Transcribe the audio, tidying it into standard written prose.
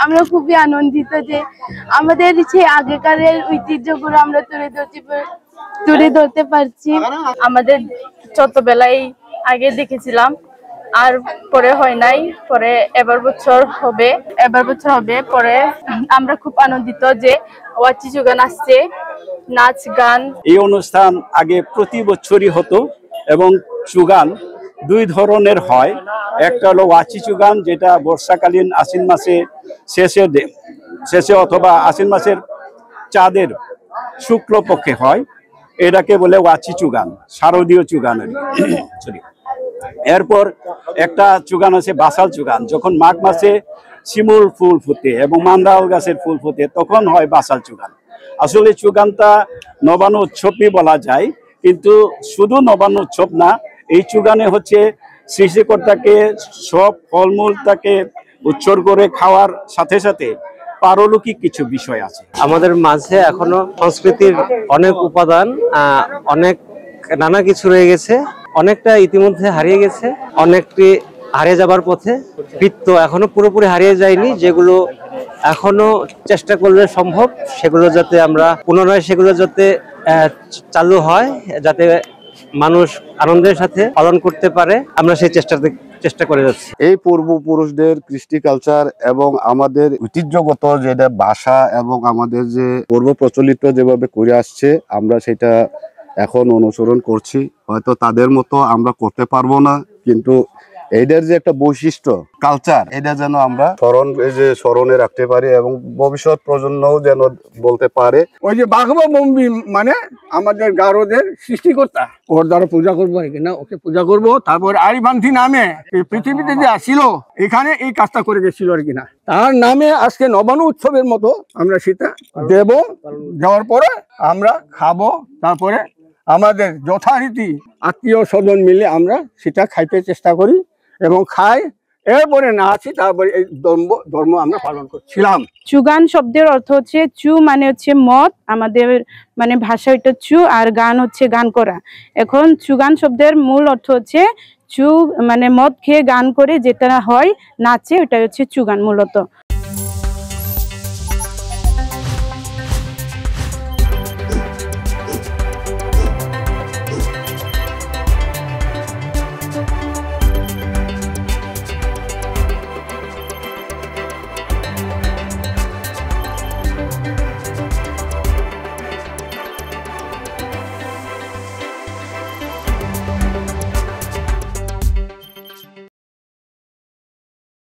আমরা খুবই আনন্দিত যে আমাদের সেই আগেকারের ঐতিহ্যগুলো আমরা তুলে ধরতে পারছি। আমাদের ছোটবেলায় আগে দেখেছিলাম, আর পরে হয় নাই, পরে এবার বছর হবে পরে আমরা খুব আনন্দিত যে ওয়াচি চুগান আসছে, নাচ গান। এই অনুষ্ঠান আগে প্রতি বছরই হতো এবং চুগান দুই ধরনের হয়। একটা হলো ওয়াচি চুগান, যেটা বর্ষাকালীন আশ্বিন মাসে শেষে অথবা আশ্বিন মাসের চাঁদের শুক্লপক্ষে হয়, এটাকে বলে ওয়াচি চুগান, শারদীয় চুগান। সরি, এরপর একটা চুগান আছে বাসাল চুগান, যখন মাঘ মাসে শিমুল ফুল ফুটে এবং মান্দাল গাছের ফুল ফুটে তখন হয় বাসাল চুগান। আসলে চুগানটা নবান্ন উৎসবই বলা যায়, কিন্তু শুধু নবান্ন উৎসব না, এই চুগানে হচ্ছে সৃষ্টিকর্তাকে সব ফলমূল তাকে উৎসর্গ করে খাওয়ার সাথে সাথে পারলৌকিক কিছু বিষয় আছে। আমাদের মাঝে এখনো সংস্কৃতির অনেক উপাদান, অনেক নানা কিছু রয়ে গেছে, অনেকটা ইতিমধ্যে হারিয়ে গেছে, অনেকটি হারিয়ে যাবার পথে। বৃত্ত এখনো পুরোপুরি হারিয়ে যায়নি, যেগুলো এখনো চেষ্টা করলে সম্ভব, সেগুলো যাতে আমরা পুনরায় যাতে চালু হয়, যাতে মানুষ আনন্দের সাথে পালন করতে পারে, আমরা সেই চেষ্টা করে যাচ্ছি। এই পূর্বপুরুষদের কৃষ্টি কালচার এবং আমাদের ঐতিহ্যগত যেটা ভাষা এবং আমাদের যে পূর্ব প্রচলিত যেভাবে করে আসছে, আমরা সেটা এখন অনুসরণ করছি। হয়তো তাদের মতো আমরা করতে পারবো না, কিন্তু এইটার যে একটা বৈশিষ্ট্য কালচার, এটা যেন আমরা স্মরণে রাখতে পারি এবং ভবিষ্যৎ প্রজন্মও যেন বলতে পারে। ওই যে বাঘবা বম্বি মানে আমাদের গারোদের সৃষ্টিকর্তা, ওর দ্বারা পূজা করবো আর কি না, ওকে পূজা করবো। তারপর আরিবান্থি নামে এই পৃথিবীতে যে আসছিল এখানে এই কাজটা করে গেছিল আর কি না, তার নামে আজকে নবান্ন উৎসবের মতো আমরা সেটা দেব। যাওয়ার পরে আমরা খাবো, তারপরে আমাদের যথারীতি আত্মীয় স্বজন মিলে আমরা সেটা খাইতে চেষ্টা করি এবং খাই। এরপরে না আছি, তারপরে এই ধর্ম আমরা পালন করছিলাম। চুগান শব্দের অর্থ হচ্ছে চু মানে হচ্ছে মদ, আমাদের মানে ভাষা এটা চু, আর গান হচ্ছে গান করা। এখন চুগান শব্দের মূল অর্থ হচ্ছে চু মানে মদ খেয়ে গান করে যেটা হয় নাচে, ওটা হচ্ছে চুগান মূলত।